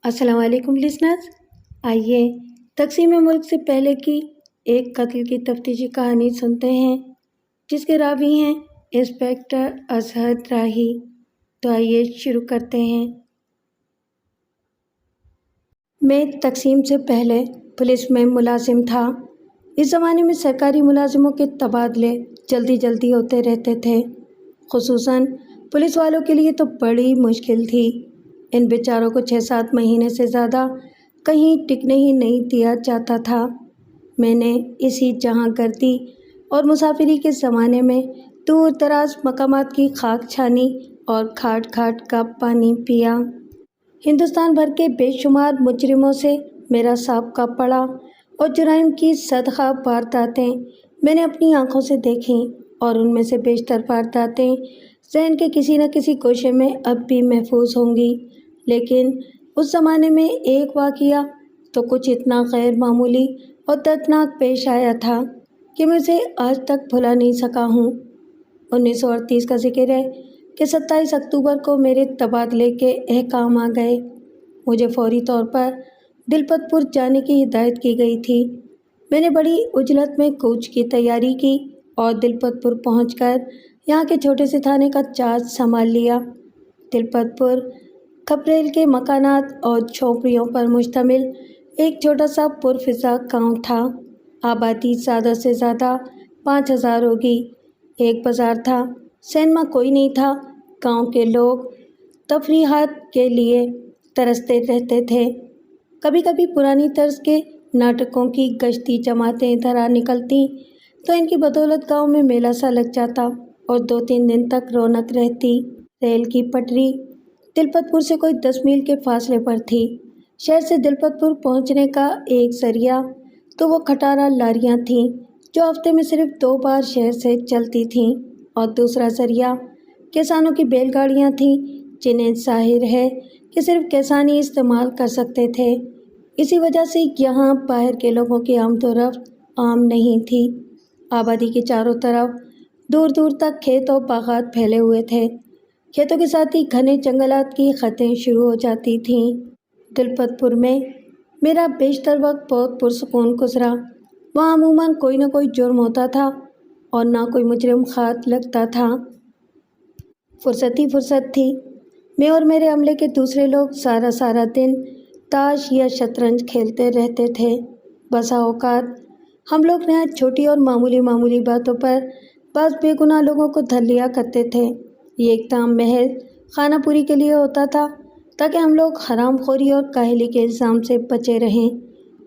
السلام علیکم لسنرز، آئیے تقسیم ملک سے پہلے کی ایک قتل کی تفتیشی کہانی سنتے ہیں جس کے راوی ہیں انسپکٹر اظہر راہی۔ تو آئیے شروع کرتے ہیں۔ میں تقسیم سے پہلے پولیس میں ملازم تھا۔ اس زمانے میں سرکاری ملازموں کے تبادلے جلدی ہوتے رہتے تھے، خصوصاً پولیس والوں کے لیے تو بڑی مشکل تھی۔ ان بیچاروں کو 6-7 مہینے سے زیادہ کہیں ٹکنے ہی نہیں دیا جاتا تھا۔ میں نے اسی جہاں گردی اور مسافری کے زمانے میں دور دراز مقامات کی خاک چھانی اور گھاٹ کا پانی پیا۔ ہندوستان بھر کے بے شمار مجرموں سے میرا سابقہ پڑا اور جرائم کی صدقہ وارداتیں میں نے اپنی آنکھوں سے دیکھیں، اور ان میں سے بیشتر وارداتیں ذہن کے کسی نہ کسی گوشے میں اب بھی محفوظ ہوں گی۔ لیکن اس زمانے میں ایک واقعہ تو کچھ اتنا غیر معمولی اور دردناک پیش آیا تھا کہ میں اسے آج تک بھلا نہیں سکا ہوں۔ 1938 کا ذکر ہے کہ 27 اکتوبر کو میرے تبادلے کے احکام آ گئے۔ مجھے فوری طور پر دلپت پور جانے کی ہدایت کی گئی تھی۔ میں نے بڑی عجلت میں کوچ کی تیاری کی اور دلپت پور پہنچ کر یہاں کے چھوٹے سے تھانے کا چارج سنبھال لیا۔ دلپت پور کھپریل کے مکانات اور جھونپڑیوں پر مشتمل ایک چھوٹا سا پرفضا گاؤں تھا۔ آبادی زیادہ سے زیادہ 5000 ہوگی۔ ایک بازار تھا، سینما کوئی نہیں تھا۔ گاؤں کے لوگ تفریحات کے لیے ترستے رہتے تھے۔ کبھی کبھی پرانی طرز کے ناٹکوں کی گشتی جماعتیں ادھر آ نکلتی تو ان کی بدولت گاؤں میں میلہ سا لگ جاتا اور 2-3 دن تک رونق رہتی۔ ریل کی پٹری دلپت پور سے کوئی 10 میل کے فاصلے پر تھی۔ شہر سے دلپت پور پہنچنے کا ایک ذریعہ تو وہ کھٹارا لاریاں تھیں جو ہفتے میں صرف 2 بار شہر سے چلتی تھیں، اور دوسرا ذریعہ کسانوں کی بیل گاڑیاں تھیں جنہیں ظاہر ہے کہ صرف کسان ہی استعمال کر سکتے تھے۔ اسی وجہ سے یہاں باہر کے لوگوں کی آمد و رفت عام نہیں تھی۔ آبادی کے چاروں طرف دور دور تک کھیت اور باغات پھیلے ہوئے تھے۔ کھیتوں کے ساتھ ہی گھنے جنگلات کی خطیں شروع ہو جاتی تھیں۔ دلپت پور میں میرا بیشتر وقت بہت پرسکون گزرا۔ وہاں عموماً کوئی نہ کوئی جرم ہوتا تھا اور نہ کوئی مجرم خات لگتا تھا۔ فرصت ہی فرصت تھی۔ میں اور میرے عملے کے دوسرے لوگ سارا دن تاش یا شطرنج کھیلتے رہتے تھے۔ بسا اوقات ہم لوگ نہایت چھوٹی اور معمولی باتوں پر بعض بے گناہ لوگوں کو دھر لیا کرتے تھے۔ یہ اقدام محض خانہ پوری کے لیے ہوتا تھا تاکہ ہم لوگ حرام خوری اور کاہلی کے الزام سے بچے رہیں۔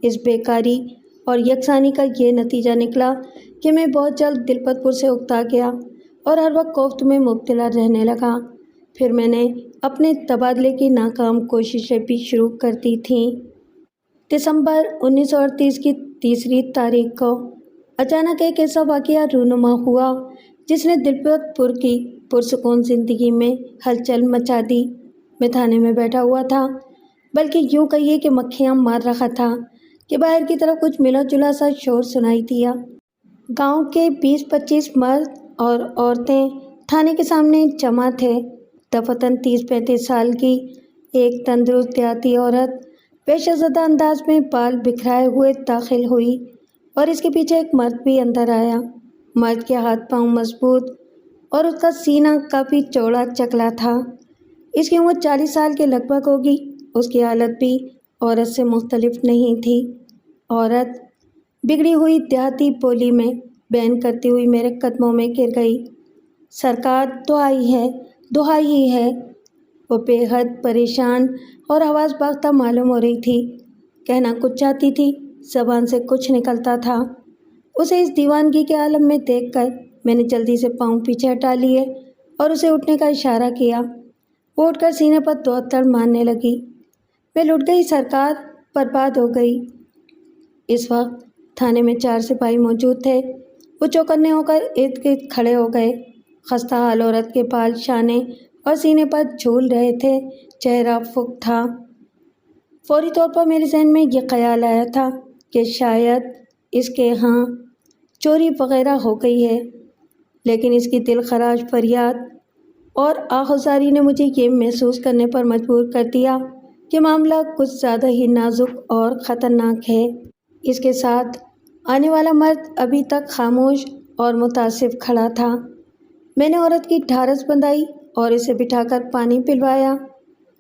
اس بیکاری اور یکسانی کا یہ نتیجہ نکلا کہ میں بہت جلد دلپت پور سے اکتا گیا اور ہر وقت کوفت میں مبتلا رہنے لگا۔ پھر میں نے اپنے تبادلے کی ناکام کوششیں بھی شروع کر دی تھیں۔ دسمبر 1938 کی 3 تاریخ کو اچانک ایک ایسا واقعہ رونما ہوا جس نے دلپت پور کی پرسکون زندگی میں ہلچل مچا دی۔ میں تھانے میں بیٹھا ہوا تھا، بلکہ یوں کہیے کہ مکھیاں مار رہا تھا کہ باہر کی طرف کچھ ملا جلا سا شور سنائی دیا۔ گاؤں کے 20-25 مرد اور عورتیں تھانے کے سامنے جمع تھے۔ دفعتاً 30-35 سال کی ایک تندرست دیہاتی عورت وحشت زدہ انداز میں بال بکھرائے ہوئے داخل ہوئی اور اس کے پیچھے ایک مرد بھی اندر آیا۔ مرد کے ہاتھ پاؤں مضبوط اور اس کا سینہ کافی چوڑا چکلا تھا۔ اس کی عمر 40 سال کے لگ بھگ ہوگی۔ اس کی حالت بھی عورت سے مختلف نہیں تھی۔ عورت بگڑی ہوئی دیہاتی بولی میں بین کرتی ہوئی میرے قدموں میں گر گئی۔ سرکار دعائی ہی ہے۔ وہ بے حد پریشان اور حواس باختہ معلوم ہو رہی تھی۔ کہنا کچھ چاہتی تھی، زبان سے کچھ نکلتا تھا۔ اسے اس دیوانگی کے عالم میں دیکھ کر میں نے جلدی سے پاؤں پیچھے ہٹا لیے اور اسے اٹھنے کا اشارہ کیا۔ وہ اٹھ کر سینے پر 2 اتڑ مارنے لگی۔ میں لٹ گئی سرکار، برباد ہو گئی۔ اس وقت تھانے میں 4 سپاہی موجود تھے۔ وہ چوکنے ہو کر ارد گرد کھڑے ہو گئے۔ خستہ حال عورت کے بال شانے اور سینے پر جھول رہے تھے، چہرہ فک تھا۔ فوری طور پر میرے ذہن میں یہ خیال آیا تھا کہ شاید اس کے ہاں چوری وغیرہ ہو گئی ہے، لیکن اس کی دل خراش فریاد اور آہوزاری نے مجھے یہ محسوس کرنے پر مجبور کر دیا کہ معاملہ کچھ زیادہ ہی نازک اور خطرناک ہے۔ اس کے ساتھ آنے والا مرد ابھی تک خاموش اور متعصب کھڑا تھا۔ میں نے عورت کی ڈھارس بندھائی اور اسے بٹھا کر پانی پلوایا۔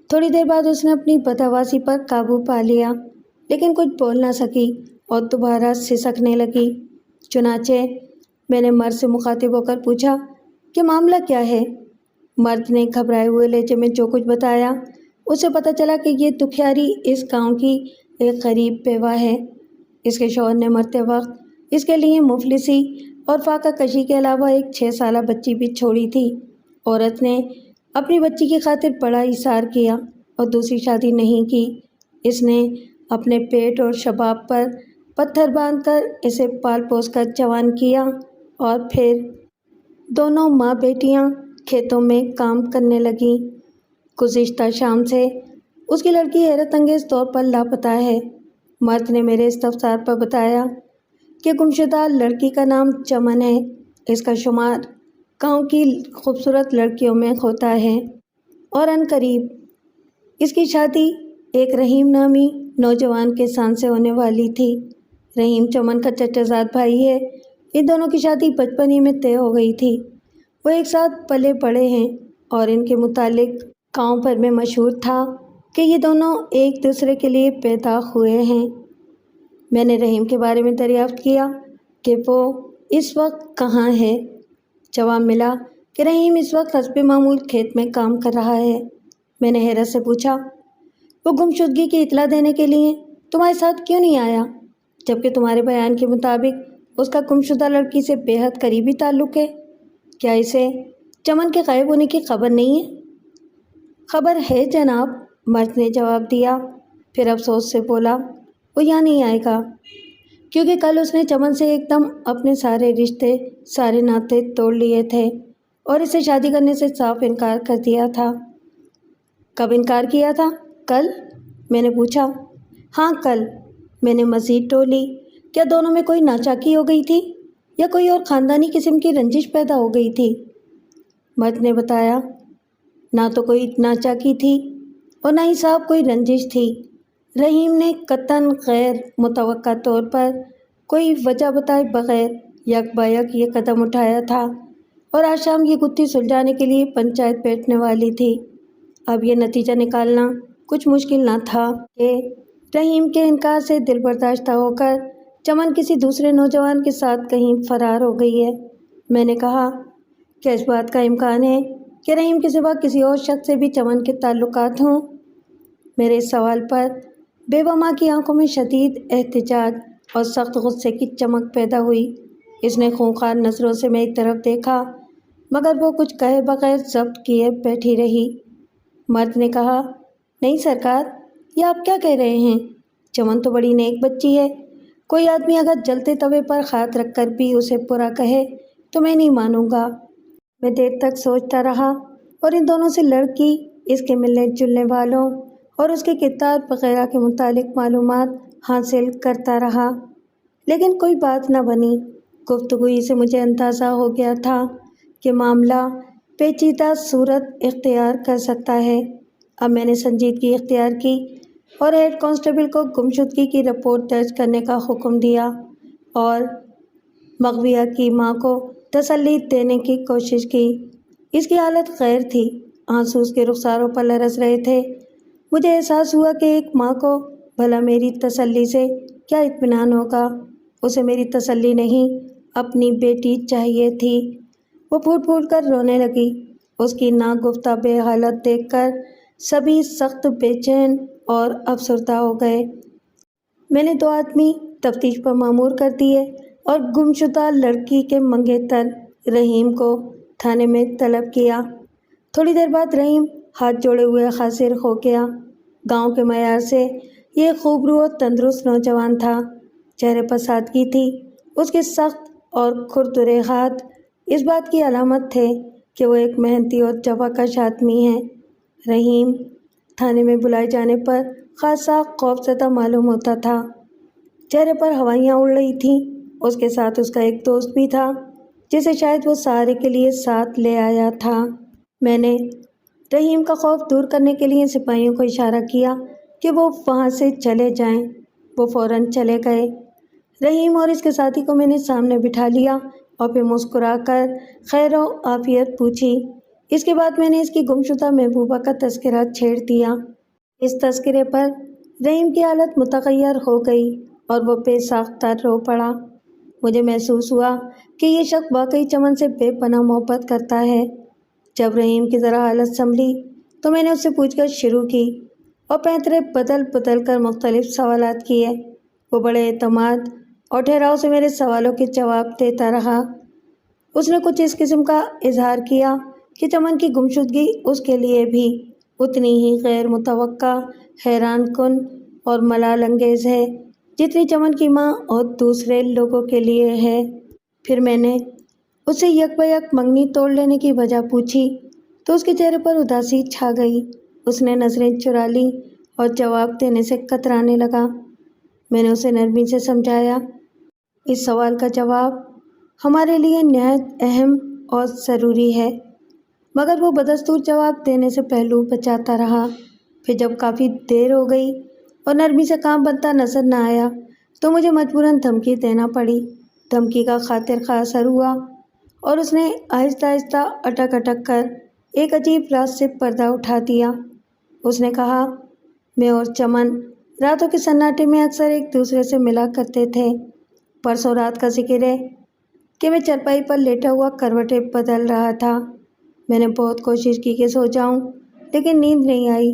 تھوڑی دیر بعد اس نے اپنی بدحواسی پر قابو پا لیا، لیکن کچھ بول نہ سکی اور دوبارہ سسکنے لگی۔ چنانچہ میں نے مرد سے مخاطب ہو کر پوچھا کہ معاملہ کیا ہے؟ مرد نے گھبرائے ہوئے لہجے میں جو کچھ بتایا، اسے پتہ چلا کہ یہ دکھیاری اس گاؤں کی ایک غریب بیوہ ہے۔ اس کے شوہر نے مرتے وقت اس کے لیے مفلسی اور فاقہ کشی کے علاوہ ایک 6 سالہ بچی بھی چھوڑی تھی۔ عورت نے اپنی بچی کی خاطر بڑا ایثار کیا اور دوسری شادی نہیں کی۔ اس نے اپنے پیٹ اور شباب پر پتھر باندھ کر اسے پال پوس کر جوان کیا اور پھر دونوں ماں بیٹیاں کھیتوں میں کام کرنے لگیں۔ گزشتہ شام سے اس کی لڑکی حیرت انگیز طور پر لاپتہ ہے۔ مرد نے میرے استفسار پر بتایا کہ گمشدہ لڑکی کا نام چمن ہے۔ اس کا شمار گاؤں کی خوبصورت لڑکیوں میں ہوتا ہے اور عنقریب اس کی شادی ایک رحیم نامی نوجوان کے سان سے ہونے والی تھی۔ رحیم چمن کا چچا زاد بھائی ہے۔ ان دونوں کی شادی بچپن ہی میں طے ہو گئی تھی۔ وہ ایک ساتھ پلے بڑے ہیں اور ان کے متعلق گاؤں بھر میں مشہور تھا کہ یہ دونوں ایک دوسرے کے لیے پیدا ہوئے ہیں۔ میں نے رحیم کے بارے میں دریافت کیا کہ وہ اس وقت کہاں ہے۔ جواب ملا کہ رحیم اس وقت حسب معمول کھیت میں کام کر رہا ہے۔ میں نے حیرت سے پوچھا، وہ گمشدگی کی اطلاع دینے کے لیے تمہارے ساتھ کیوں نہیں آیا، جبکہ تمہارے بیان کے مطابق اس کا گمشدہ لڑکی سے بے حد قریبی تعلق ہے؟ کیا اسے چمن کے غائب ہونے کی خبر نہیں ہے؟ خبر ہے جناب، مرد نے جواب دیا، پھر افسوس سے بولا، وہ یہاں نہیں آئے گا کیونکہ کل اس نے چمن سے ایک دم اپنے سارے رشتے سارے ناطے توڑ لیے تھے اور اسے شادی کرنے سے صاف انکار کر دیا تھا۔ کب انکار کیا تھا؟ کل؟ میں نے پوچھا۔ ہاں کل۔ میں نے مزید ٹولی، کیا دونوں میں کوئی ناچاکی ہو گئی تھی یا کوئی اور خاندانی قسم کی رنجش پیدا ہو گئی تھی؟ مرد نے بتایا، نہ تو کوئی ناچاکی تھی اور نہ ہی صاحب کوئی رنجش تھی۔ رحیم نے قطعاً غیر متوقع طور پر کوئی وجہ بتائے بغیر یک بہ یک یہ قدم اٹھایا تھا اور آج شام یہ گتھی سلجھانے کے لیے پنچایت بیٹھنے والی تھی۔ اب یہ نتیجہ نکالنا کچھ مشکل نہ تھا کہ رحیم کے انکار سے دل برداشتہ ہو کر چمن کسی دوسرے نوجوان کے ساتھ کہیں فرار ہو گئی ہے۔ میں نے کہا، کیا اس بات کا امکان ہے کہ رحیم کے سوا کسی اور شخص سے بھی چمن کے تعلقات ہوں؟ میرے اس سوال پر بیوہ ماں کی آنکھوں میں شدید احتجاج اور سخت غصے کی چمک پیدا ہوئی۔ اس نے خونخوار نظروں سے میری طرف دیکھا مگر وہ کچھ کہے بغیر ضبط کیے بیٹھی رہی۔ مرد نے کہا، نہیں سرکار، یہ آپ کیا کہہ رہے ہیں؟ چمن تو بڑی نیک بچی ہے۔ کوئی آدمی اگر جلتے توے پر ہاتھ رکھ کر بھی اسے برا کہے تو میں نہیں مانوں گا۔ میں دیر تک سوچتا رہا اور ان دونوں سے لڑکی، اس کے ملنے جلنے والوں اور اس کے کردار وغیرہ کے متعلق معلومات حاصل کرتا رہا، لیکن کوئی بات نہ بنی۔ گفتگو سے مجھے اندازہ ہو گیا تھا کہ معاملہ پیچیدہ صورت اختیار کر سکتا ہے۔ اب میں نے سنجیدگی اختیار کی اور ہیڈ کانسٹیبل کو گمشدگی کی رپورٹ درج کرنے کا حکم دیا اور مغویہ کی ماں کو تسلی دینے کی کوشش کی۔ اس کی حالت غیر تھی، آنسو اس کے رخساروں پر لرز رہے تھے۔ مجھے احساس ہوا کہ ایک ماں کو بھلا میری تسلی سے کیا اطمینان ہوگا۔ اسے میری تسلی نہیں، اپنی بیٹی چاہیے تھی۔ وہ پھوٹ پھوٹ کر رونے لگی۔ اس کی ناگفتہ بے حالت دیکھ کر سبھی سخت بے چین اور افسردہ ہو گئے۔ میں نے 2 آدمی تفتیش پر مامور کر دیے اور گمشدہ لڑکی کے منگیتر رحیم کو تھانے میں طلب کیا۔ تھوڑی دیر بعد رحیم ہاتھ جوڑے ہوئے حاضر ہو گیا۔ گاؤں کے معیار سے یہ خوبرو اور تندرست نوجوان تھا۔ چہرے پر سادگی تھی۔ اس کے سخت اور کھردرے ہاتھ اس بات کی علامت تھے کہ وہ ایک محنتی اور جفاکش آدمی ہے۔ رحیم تھانے میں بلائے جانے پر خاصا خوفزدہ معلوم ہوتا تھا۔ چہرے پر ہوائیاں اڑ رہی تھیں۔ اس کے ساتھ اس کا ایک دوست بھی تھا جسے شاید وہ سہارے کے لیے ساتھ لے آیا تھا۔ میں نے رحیم کا خوف دور کرنے کے لیے سپاہیوں کو اشارہ کیا کہ وہ وہاں سے چلے جائیں۔ وہ فوراً چلے گئے۔ رحیم اور اس کے ساتھی کو میں نے سامنے بٹھا لیا اور پھر مسکرا کر خیر و عافیت پوچھی۔ اس کے بعد میں نے اس کی گمشدہ محبوبہ کا تذکرہ چھیڑ دیا۔ اس تذکرے پر رحیم کی حالت متغیر ہو گئی اور وہ بے ساختہ رو پڑا۔ مجھے محسوس ہوا کہ یہ شخص واقعی چمن سے بے پناہ محبت کرتا ہے۔ جب رحیم کی ذرا حالت سنبھلی تو میں نے اس سے پوچھ گچھ شروع کی اور پینترے بدل بدل کر مختلف سوالات کیے۔ وہ بڑے اعتماد اور ٹھہراؤ سے میرے سوالوں کے جواب دیتا رہا۔ اس نے کچھ اس قسم کا اظہار کیا کہ چمن کی گمشدگی اس کے لیے بھی اتنی ہی غیر متوقع، حیران کن اور ملال انگیز ہے جتنی چمن کی ماں اور دوسرے لوگوں کے لیے ہے۔ پھر میں نے اس سے یک بہ یک منگنی توڑ لینے کی وجہ پوچھی تو اس کے چہرے پر اداسی چھا گئی۔ اس نے نظریں چرا لیں اور جواب دینے سے کترانے لگا۔ میں نے اسے نرمی سے سمجھایا، اس سوال کا جواب ہمارے لیے نہایت اہم اور ضروری ہے، مگر وہ بدستور جواب دینے سے پہلو بچاتا رہا۔ پھر جب کافی دیر ہو گئی اور نرمی سے کام بنتا نظر نہ آیا تو مجھے مجبوراً دھمکی دینا پڑی۔ دھمکی کا خاطر خواہ اثر ہوا اور اس نے آہستہ آہستہ اٹک اٹک کر ایک عجیب راز سے پردہ اٹھا دیا۔ اس نے کہا، میں اور چمن راتوں کے سناٹے میں اکثر ایک دوسرے سے ملا کرتے تھے۔ پرسوں رات کا ذکر ہے کہ میں چرپائی پر لیٹا ہوا کروٹیں بدل رہا تھا۔ میں نے بہت کوشش کی کہ سو جاؤں لیکن نیند نہیں آئی۔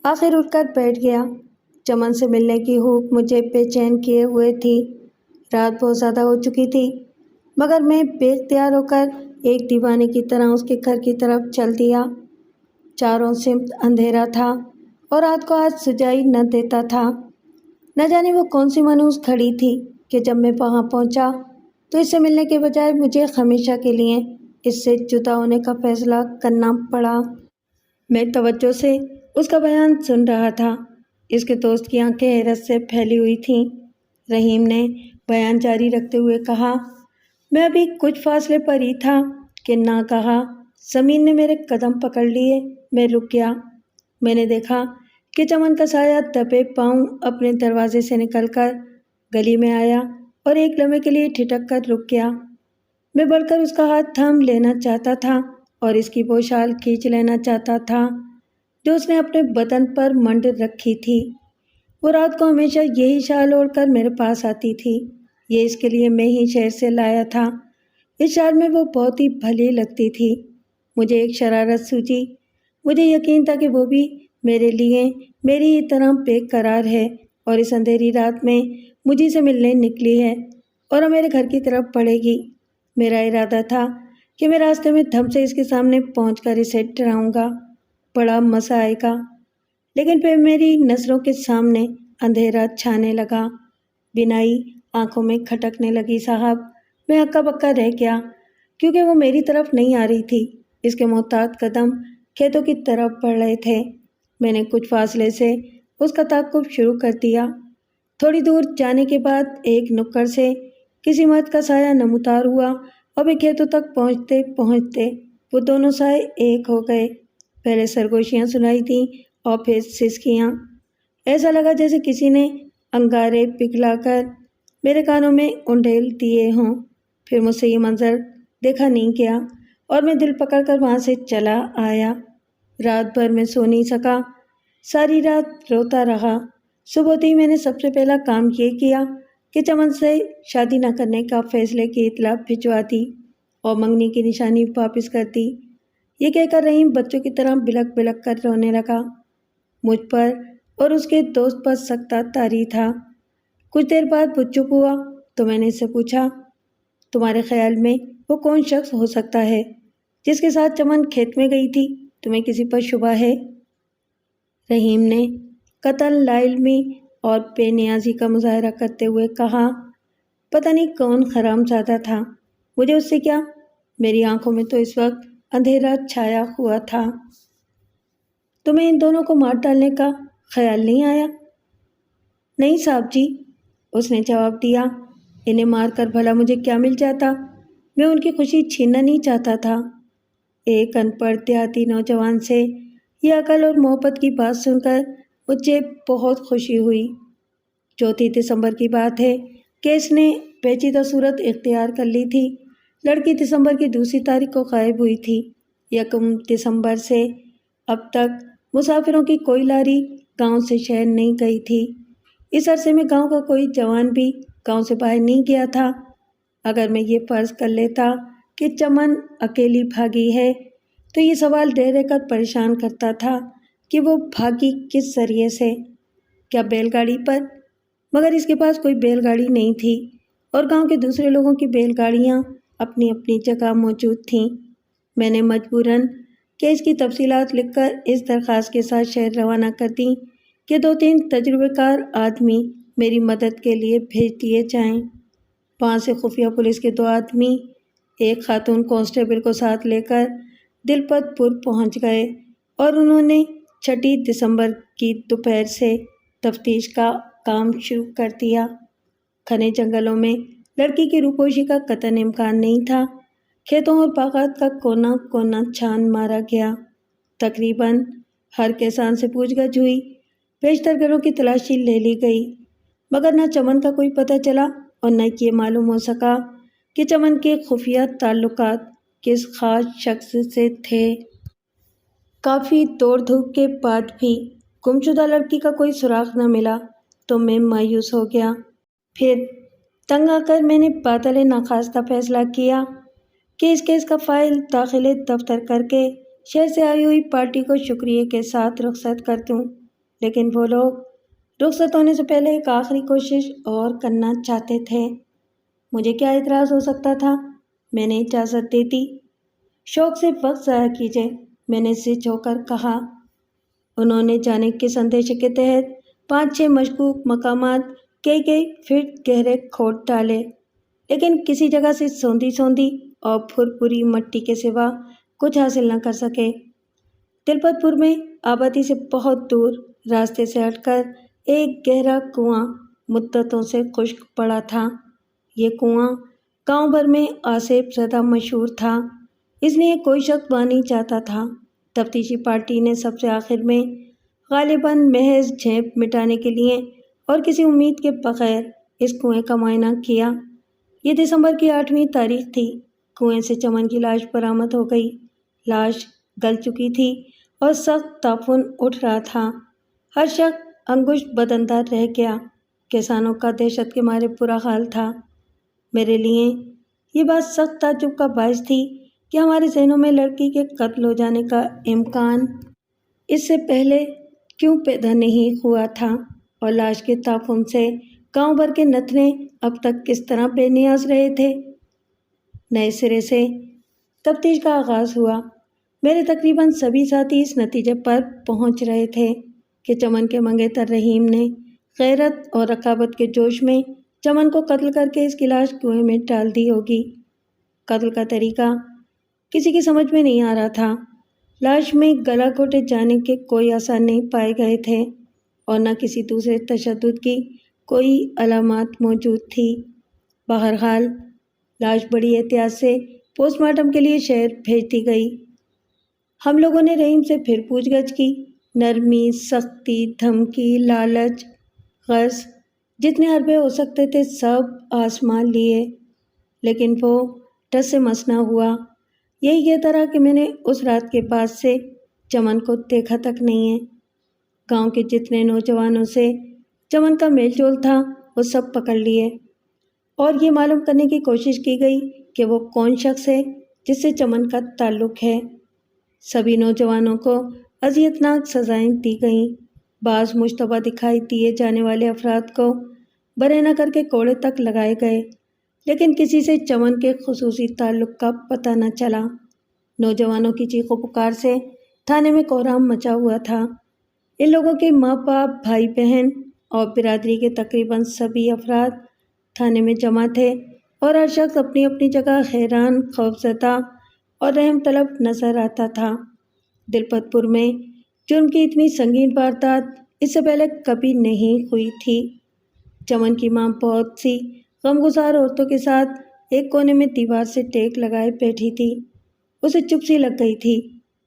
آخر اٹھ کر بیٹھ گیا۔ چمن سے ملنے کی ہوک مجھے بے چین کیے ہوئے تھی۔ رات بہت زیادہ ہو چکی تھی مگر میں بے اختیار ہو کر ایک دیوانے کی طرح اس کے گھر کی طرف چل دیا۔ چاروں سمت اندھیرا تھا اور رات کو آج سجائی نہ دیتا تھا۔ نہ جانے وہ کون سی منحوس گھڑی تھی کہ جب میں وہاں پہنچا تو اس سے ملنے کے بجائے مجھے ہمیشہ کے لیے اس سے جدا ہونے کا فیصلہ کرنا پڑا۔ میں توجہ سے اس کا بیان سن رہا تھا۔ اس کے دوست کی آنکھیں حیرت سے پھیلی ہوئی تھیں۔ رحیم نے بیان جاری رکھتے ہوئے کہا، میں ابھی کچھ فاصلے پر ہی تھا کہ ناگہاں زمین نے میرے قدم پکڑ لیے۔ میں رک گیا۔ میں نے دیکھا کہ چمن کا سایہ دبے پاؤں اپنے دروازے سے نکل کر گلی میں آیا اور ایک لمحے کے لیے ٹھٹک کر رک گیا۔ میں بڑھ کر اس کا ہاتھ تھام لینا چاہتا تھا اور اس کی وہ شال کھینچ لینا چاہتا تھا جو اس نے اپنے بدن پر منڈ رکھی تھی۔ وہ رات کو ہمیشہ یہی شال اوڑھ کر میرے پاس آتی تھی۔ یہ اس کے لیے میں ہی شہر سے لایا تھا۔ اس شال میں وہ بہت ہی بھلی لگتی تھی۔ مجھے ایک شرارت سوچی۔ مجھے یقین تھا کہ وہ بھی میرے لیے میری ہی طرح بے قرار ہے اور اس اندھیری رات میں مجھے سے ملنے نکلی ہے اور میرے گھر کی طرف بڑھے گی۔ میرا ارادہ تھا کہ میں راستے میں دھم سے اس کے سامنے پہنچ کر اسے ڈراؤں گا۔ بڑا مزہ آئے گا۔ لیکن پھر میری نظروں کے سامنے اندھیرا چھانے لگا۔ بینائی آنکھوں میں کھٹکنے لگی۔ صاحب میں ہکا بکا رہ گیا کیونکہ وہ میری طرف نہیں آ رہی تھی۔ اس کے محتاط قدم کھیتوں کی طرف بڑھ رہے تھے۔ میں نے کچھ فاصلے سے اس کا تعاقب شروع کر دیا۔ تھوڑی دور جانے کے بعد ایک نکڑ سے کسی مرد کا سایہ نمودار ہوا اور پھر کھیتوں تک پہنچتے پہنچتے وہ دونوں سائے ایک ہو گئے۔ پہلے سرگوشیاں سنائی دیں اور پھر سسکیاں۔ ایسا لگا جیسے کسی نے انگارے پگھلا کر میرے کانوں میں انڈیل دیے ہوں۔ پھر مجھ سے یہ منظر دیکھا نہیں گیا اور میں دل پکڑ کر وہاں سے چلا آیا۔ رات بھر میں سو نہیں سکا۔ ساری رات روتا رہا۔ صبح ہوتے ہی میں نے سب سے پہلا کام یہ کیا کہ چمن سے شادی نہ کرنے کا فیصلے کی اطلاع بھجوا دی اور منگنی کی نشانی واپس کر دی۔ یہ کہہ کر رحیم بچوں کی طرح بلک بلک کر رونے لگا۔ مجھ پر اور اس کے دوست پر سخت طاری تھا۔ کچھ دیر بعد وہ چپ ہوا تو میں نے اس سے پوچھا، تمہارے خیال میں وہ کون شخص ہو سکتا ہے جس کے ساتھ چمن کھیت میں گئی تھی؟ تمہیں کسی پر شبہ ہے؟ رحیم نے قطعاً لا علمی اور بے نیازی کا مظاہرہ کرتے ہوئے کہا، پتہ نہیں کون حرام زادہ تھا، مجھے اس سے کیا؟ میری آنکھوں میں تو اس وقت اندھیرا چھایا ہوا تھا۔ تمہیں ان دونوں کو مار ڈالنے کا خیال نہیں آیا؟ نہیں صاحب جی، اس نے جواب دیا، انہیں مار کر بھلا مجھے کیا مل جاتا؟ میں ان کی خوشی چھیننا نہیں چاہتا تھا۔ ایک ان پڑھ دیہاتی نوجوان سے یہ عقل اور محبت کی بات سن کر مجھے بہت خوشی ہوئی۔ 4 دسمبر کی بات ہے کہ اس نے پیچیدہ صورت اختیار کر لی تھی۔ لڑکی دسمبر کی 2 تاریخ کو غائب ہوئی تھی۔ 1 دسمبر سے اب تک مسافروں کی کوئی لاری گاؤں سے شہر نہیں گئی تھی۔ اس عرصے میں گاؤں کا کوئی جوان بھی گاؤں سے باہر نہیں گیا تھا۔ اگر میں یہ فرض کر لیتا کہ چمن اکیلی بھاگی ہے تو یہ سوال رہ رہ کر پریشان کرتا تھا کہ وہ بھاگی کس ذریعے سے؟ کیا بیل گاڑی پر؟ مگر اس کے پاس کوئی بیل گاڑی نہیں تھی اور گاؤں کے دوسرے لوگوں کی بیل گاڑیاں اپنی اپنی جگہ موجود تھیں۔ میں نے مجبوراً کیس کی تفصیلات لکھ کر اس درخواست کے ساتھ شہر روانہ کر دی کہ 2-3 تجربہ کار آدمی میری مدد کے لیے بھیج دیے جائیں۔ وہاں سے خفیہ پولیس کے 2 آدمی ایک خاتون کانسٹیبل کو ساتھ لے کر دلپت پور پہنچ گئے اور انہوں نے 6 دسمبر کی دوپہر سے تفتیش کا کام شروع کر دیا۔ گھنے جنگلوں میں لڑکی کی روپوشی کا قطعاً امکان نہیں تھا۔ کھیتوں اور باغات کا کونا کونا چھان مارا گیا۔ تقریباً ہر کسان سے پوچھ گچھ ہوئی، بیشتر گھروں کی تلاشی لے لی گئی، مگر نہ چمن کا کوئی پتہ چلا اور نہ یہ معلوم ہو سکا کہ چمن کے خفیہ تعلقات کس خاص شخص سے تھے۔ کافی دوڑ دھوپ کے بعد بھی گمشدہ لڑکی کا کوئی سراغ نہ ملا تو میں مایوس ہو گیا۔ پھر تنگ آ کر میں نے بعدل ناخواستہ فیصلہ کیا کہ اس کیس کا فائل داخل دفتر کر کے شہر سے آئی ہوئی پارٹی کو شکریہ کے ساتھ رخصت کر دوں، لیکن وہ لوگ رخصت ہونے سے پہلے ایک آخری کوشش اور کرنا چاہتے تھے۔ مجھے کیا اعتراض ہو سکتا تھا؟ میں نے اجازت دے دی۔ شوق سے وقت ضائع کیجیے، میں نے زد ہو کر کہا۔ انہوں نے جانے کس اندیشے کے تحت 5-6 مشکوک مقامات کئی فٹ گہرے کھود ڈالے، لیکن کسی جگہ سے سوندھی اور پھرپری مٹی کے سوا کچھ حاصل نہ کر سکے۔ دلپت پور میں آبادی سے بہت دور راستے سے ہٹ کر ایک گہرا کنواں مدتوں سے خشک پڑا تھا۔ یہ کنواں گاؤں بھر میں آصف زدہ مشہور تھا، اس لیے کوئی شخص وہاں نہیں جاتا تھا۔ تفتیشی پارٹی نے سب سے آخر میں غالباً محض جھیپ مٹانے کے لیے اور کسی امید کے بغیر اس کنویں کا معائنہ کیا۔ یہ دسمبر کی 8ویں تاریخ تھی۔ کنویں سے چمن کی لاش برآمد ہو گئی۔ لاش گل چکی تھی اور سخت تعفن اٹھ رہا تھا۔ ہر شخص انگشت بداندار رہ گیا۔ کسانوں کا دہشت کے مارے برا حال تھا۔ میرے لیے یہ بات سخت تعجب کا باعث تھی کہ ہمارے ذہنوں میں لڑکی کے قتل ہو جانے کا امکان اس سے پہلے کیوں پیدا نہیں ہوا تھا، اور لاش کے تعفن سے گاؤں بھر کے نتھنے اب تک کس طرح بے نیاز رہے تھے۔ نئے سرے سے تفتیش کا آغاز ہوا۔ میرے تقریباً سبھی ساتھی اس نتیجے پر پہنچ رہے تھے کہ چمن کے منگیتر رحیم نے غیرت اور رقابت کے جوش میں چمن کو قتل کر کے اس کی لاش کنویں میں ڈال دی ہوگی۔ قتل کا طریقہ کسی کی سمجھ میں نہیں آ رہا تھا۔ لاش میں گلا گھوٹے جانے کے کوئی آثار نہیں پائے گئے تھے اور نہ کسی دوسرے تشدد کی کوئی علامات موجود تھی۔ بہرحال لاش بڑی احتیاط سے پوسٹ مارٹم کے لیے شہر بھیج دی گئی۔ ہم لوگوں نے رحیم سے پھر پوچھ گچھ کی۔ نرمی، سختی، دھمکی، لالچ، غرض جتنے حربے ہو سکتے تھے سب آزما لیے، لیکن وہ ٹس سے مس نہ ہوا۔ یہی کہتا رہا کہ میں نے اس رات کے بعد سے چمن کو دیکھا تک نہیں ہے۔ گاؤں کے جتنے نوجوانوں سے چمن کا میل جول تھا وہ سب پکڑ لیے اور یہ معلوم کرنے کی کوشش کی گئی کہ وہ کون شخص ہے جس سے چمن کا تعلق ہے۔ سبھی نوجوانوں کو اذیتناک سزائیں دی گئیں۔ بعض مشتبہ دکھائی دیے جانے والے افراد کو برہنہ کر کے کوڑے تک لگائے گئے، لیکن کسی سے چمن کے خصوصی تعلق کا پتہ نہ چلا۔ نوجوانوں کی چیخ و پکار سے تھانے میں کہرام مچا ہوا تھا۔ ان لوگوں کے ماں باپ، بھائی بہن اور برادری کے تقریباً سبھی افراد تھانے میں جمع تھے اور ہر شخص اپنی اپنی جگہ حیران، خوفزدہ اور رحم طلب نظر آتا تھا۔ دلپت پور میں جرم کی اتنی سنگین واردات اس سے پہلے کبھی نہیں ہوئی تھی۔ چمن کی ماں بہت سی غمگسار عورتوں کے ساتھ ایک کونے میں دیوار سے ٹیک لگائے بیٹھی تھی۔ اسے چپ سی لگ گئی تھی۔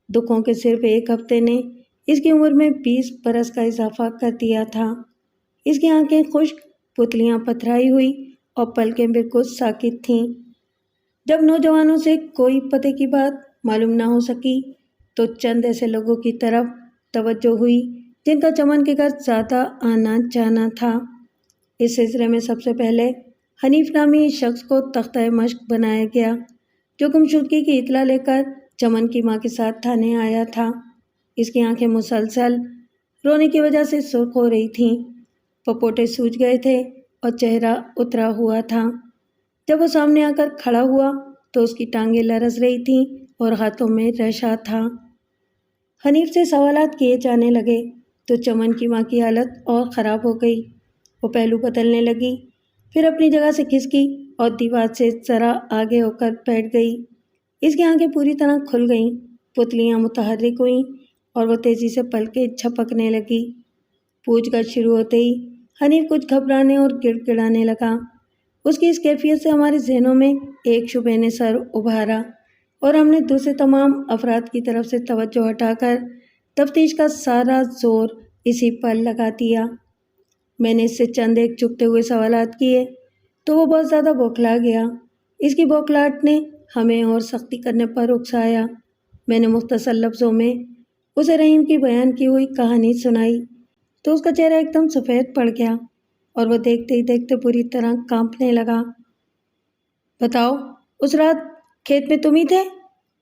دکھوں کے صرف ایک ہفتے نے اس کی عمر میں 20 برس کا اضافہ کر دیا تھا۔ اس کی آنکھیں خشک، پتلیاں پتھرائی ہوئی اور پلکیں بالکل ساکت تھیں۔ جب نوجوانوں سے کوئی پتے کی بات معلوم نہ ہو سکی تو چند ایسے لوگوں کی طرف توجہ ہوئی جن کا چمن کے گھر زیادہ آنا جانا تھا۔ اس سلسلے میں سب سے پہلے حنیف نامی شخص کو تختہ مشق بنایا گیا، جو گمشدگی کی اطلاع لے کر چمن کی ماں کے ساتھ تھانے آیا تھا۔ اس کی آنکھیں مسلسل رونے کی وجہ سے سرخ ہو رہی تھیں، پپوٹے سوج گئے تھے اور چہرہ اترا ہوا تھا۔ جب وہ سامنے آ کر کھڑا ہوا تو اس کی ٹانگیں لرز رہی تھیں اور ہاتھوں میں ریشہ تھا۔ حنیف سے سوالات کیے جانے لگے تو چمن کی ماں کی حالت اور خراب ہو گئی۔ وہ پہلو بدلنے لگی، پھر اپنی جگہ سے کھسکی اور دیوار سے ذرا آگے ہو کر بیٹھ گئی۔ اس کی آنکھیں پوری طرح کھل گئیں، پتلیاں متحرک ہوئیں اور وہ تیزی سے پلکیں جھپکنے لگی۔ پوچھ گچھ شروع ہوتے ہی حنیف کچھ گھبرانے اور گڑ گڑانے لگا۔ اس کی اس کیفیت سے ہمارے ذہنوں میں ایک شبے نے سر ابھارا اور ہم نے دوسرے تمام افراد کی طرف سے توجہ ہٹا کر تفتیش کا سارا زور اسی پر لگا دیا۔ میں نے اس سے چند ایک چبھتے ہوئے سوالات کیے تو وہ بہت زیادہ بوکھلا گیا۔ اس کی بوکھلاہٹ نے ہمیں اور سختی کرنے پر اکسایا۔ میں نے مختصر لفظوں میں اسے رحیم کی بیان کی ہوئی کہانی سنائی تو اس کا چہرہ ایک دم سفید پڑ گیا اور وہ دیکھتے ہی دیکھتے پوری طرح کانپنے لگا۔ بتاؤ، اس رات کھیت میں تم ہی تھے؟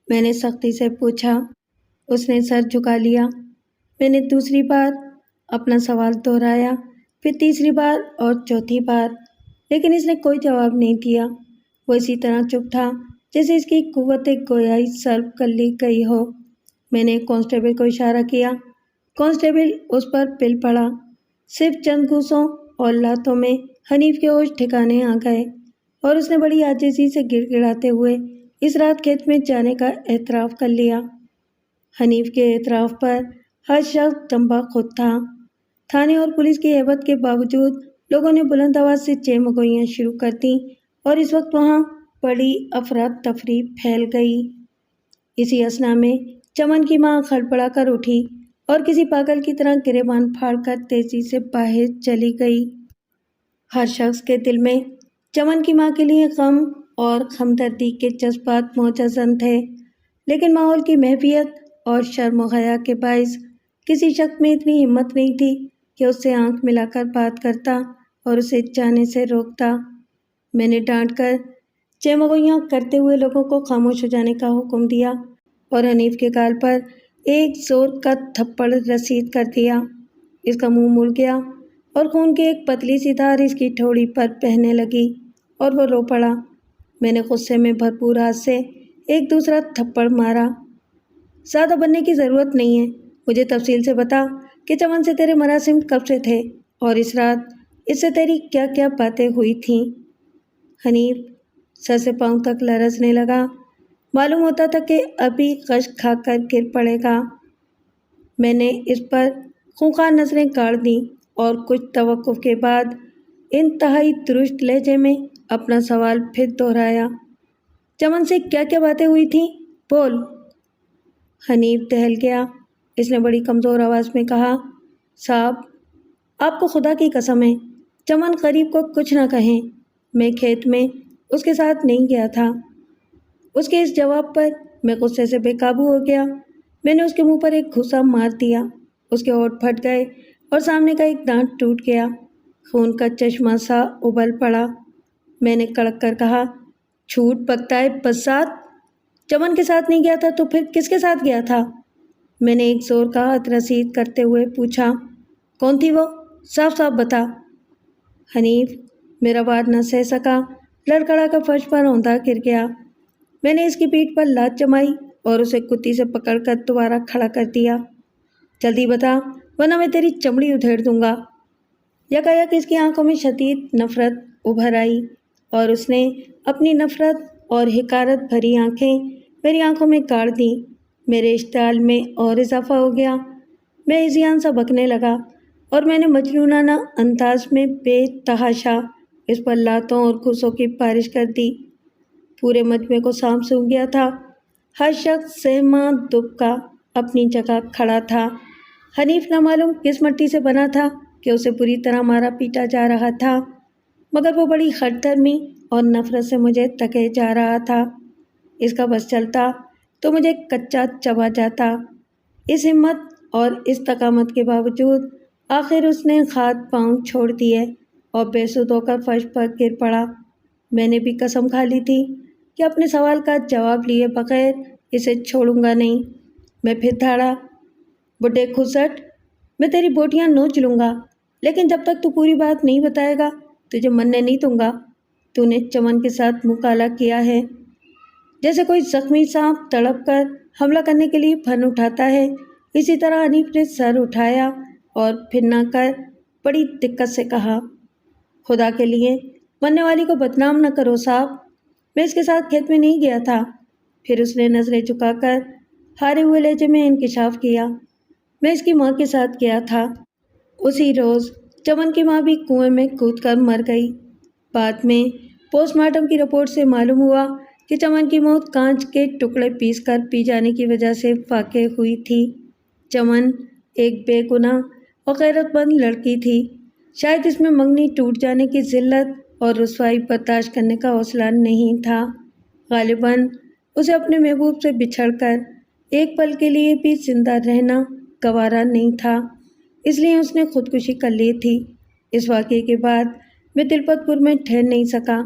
میں نے سختی سے پوچھا۔ اس نے سر جھکا لیا۔ میں نے دوسری بار اپنا سوال دہرایا، پھر تیسری بار اور چوتھی بار، لیکن اس نے کوئی جواب نہیں دیا۔ وہ اسی طرح چپ تھا جیسے اس کی قوت گویائی سلب کر لی گئی ہو۔ میں نے کانسٹیبل کو اشارہ کیا۔ کانسٹیبل اس پر پل پڑا۔ صرف چند گھوسوں اور لاتوں میں حنیف کے ہوش ٹھکانے آ گئے اور اس نے بڑی عاجزی سے گڑ گڑاتے ہوئے اس رات کھیت میں جانے کا اعتراف کر لیا۔ حنیف کے اعتراف پر ہر شخص دمبا خود تھا۔ تھانے اور پولیس کی ہیبت کے باوجود لوگوں نے بلند آواز سے چیمگوئیاں شروع کر دیں اور اس وقت وہاں بڑی افراتفری پھیل گئی۔ اسی اثنا میں چمن کی ماں ہڑبڑا کر اٹھی اور کسی پاگل کی طرح گریبان پھاڑ کر تیزی سے باہر چلی گئی۔ ہر شخص کے دل میں چمن کی ماں کے لیے غم اور ہمدردی کے جذبات موجزن تھے، لیکن ماحول کی محفیت اور شرم و حیا کے باعث کسی شخص میں اتنی ہمت نہیں تھی کہ اس سے آنکھ ملا کر بات کرتا اور اسے جانے سے روکتا۔ میں نے ڈانٹ کر چیمگوئیاں کرتے ہوئے لوگوں کو خاموش ہو جانے کا حکم دیا اور حنیف کے گال پر ایک زور کا تھپڑ رسید کر دیا۔ اس کا منہ مڑ گیا اور خون کی ایک پتلی سی دھار اس کی ٹھوڑی پر بہنے لگی اور وہ رو پڑا۔ میں نے غصے میں بھرپور ہاتھ سے ایک دوسرا تھپڑ مارا۔ زیادہ بننے کی ضرورت نہیں ہے، مجھے تفصیل سے بتا کہ چمن سے تیرے مراسم کب سے تھے اور اس رات اس سے تیری کیا کیا باتیں ہوئی تھیں۔ حنیف سر سے پاؤں تک لرزنے لگا، معلوم ہوتا تھا کہ ابھی غش کھا کر گر پڑے گا۔ میں نے اس پر خونخوار نظریں گاڑ دیں اور کچھ توقف کے بعد انتہائی درست لہجے میں اپنا سوال پھر دہرایا۔ چمن سے کیا کیا باتیں ہوئی تھیں؟ بول۔ حنیف دہل گیا۔ اس نے بڑی کمزور آواز میں کہا، صاحب، آپ کو خدا کی قسم ہے، چمن غریب کو کچھ نہ کہیں، میں کھیت میں اس کے ساتھ نہیں گیا تھا۔ اس کے اس جواب پر میں غصے سے بے قابو ہو گیا۔ میں نے اس کے منہ پر ایک گھوسا مار دیا۔ اس کے ہونٹ پھٹ گئے اور سامنے کا ایک دانت ٹوٹ گیا۔ خون کا چشمہ سا ابل پڑا۔ میں نے کڑک کر کہا، جھوٹ بکتا ہے بزاد، چمن کے ساتھ نہیں گیا تھا تو پھر کس کے ساتھ گیا تھا؟ میں نے ایک زور کا ہاتھ رسید کرتے ہوئے پوچھا، کون تھی وہ؟ صاف صاف بتا۔ حنیف میرا بات نہ سہ سکا، لڑکھڑا کر فرش پر اوندا گر گیا۔ میں نے اس کی پیٹھ پر لات جمائی اور اسے کتی سے پکڑ کر دوبارہ کھڑا کر دیا۔ جلدی بتا ورنہ میں تیری چمڑی ادھیڑ دوں گا۔ یکایک اس کی آنکھوں میں شدید نفرت ابھر آئی اور اس نے اپنی نفرت اور حقارت بھری آنکھیں میری آنکھوں میں گاڑ دیں۔ میرے اشتعال میں اور اضافہ ہو گیا۔ میں اذیان سا بکنے لگا اور میں نے مجنونانہ انداز میں بے تحاشا اس پر لاتوں اور گھوسوں کی بارش کر دی۔ پورے مجمع کو سانپ سونگھ گیا تھا۔ ہر شخص سہماں دب کا اپنی جگہ کھڑا تھا۔ حنیف نہ معلوم کس مٹی سے بنا تھا کہ اسے پوری طرح مارا پیٹا جا رہا تھا، مگر وہ بڑی ہٹ دھرمی اور نفرت سے مجھے تکے جا رہا تھا۔ اس کا بس چلتا تو مجھے کچا چبا جاتا۔ اس ہمت اور استقامت کے باوجود آخر اس نے ہاتھ پاؤں چھوڑ دیے اور بے سود ہو کر فرش پر گر پڑا۔ میں نے بھی قسم کھا لی تھی کہ اپنے سوال کا جواب لیے بغیر اسے چھوڑوں گا نہیں۔ میں پھر دھاڑا، بڈھے کھسٹ، میں تیری بوٹیاں نوچ لوں گا، لیکن جب تک تو پوری بات نہیں بتائے گا تجھے مرنے نہیں دوں گا۔ تو نے چمن کے ساتھ مکالہ کیا ہے، جیسے کوئی زخمی سانپ تڑپ کر حملہ کرنے کے لیے پھن اٹھاتا ہے، اسی طرح حنیف نے سر اٹھایا اور پھر نہ کر بڑی دقت سے کہا، خدا کے لیے مرنے والی کو بدنام نہ کرو صاحب، میں اس کے ساتھ کھیت میں نہیں گیا تھا۔ پھر اس نے نظریں جھکا کر ہارے ہوئے لہجے میں انکشاف کیا، میں اس کی ماں کے ساتھ گیا تھا۔ اسی روز چمن کی ماں بھی کنویں میں کود کر مر گئی۔ بعد میں پوسٹ مارٹم کی رپورٹ سے معلوم ہوا کہ چمن کی موت کانچ کے ٹکڑے پیس کر پی جانے کی وجہ سے واقع ہوئی تھی۔ چمن ایک بے گناہ اور غیرت مند لڑکی تھی، شاید اس میں منگنی ٹوٹ جانے کی ذلت اور رسوائی برداشت کرنے کا حوصلہ نہیں تھا۔ غالباً اسے اپنے محبوب سے بچھڑ کر ایک پل کے لیے بھی زندہ رہنا گوارا نہیں تھا، اس لیے اس نے خودکشی کر لی تھی۔ اس واقعے کے بعد میں تلپت پور میں ٹھہر نہیں سکا۔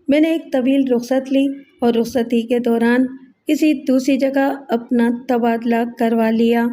میں نے ایک طویل رخصت لی اور رخصتی کے دوران کسی دوسری جگہ اپنا تبادلہ کروا لیا۔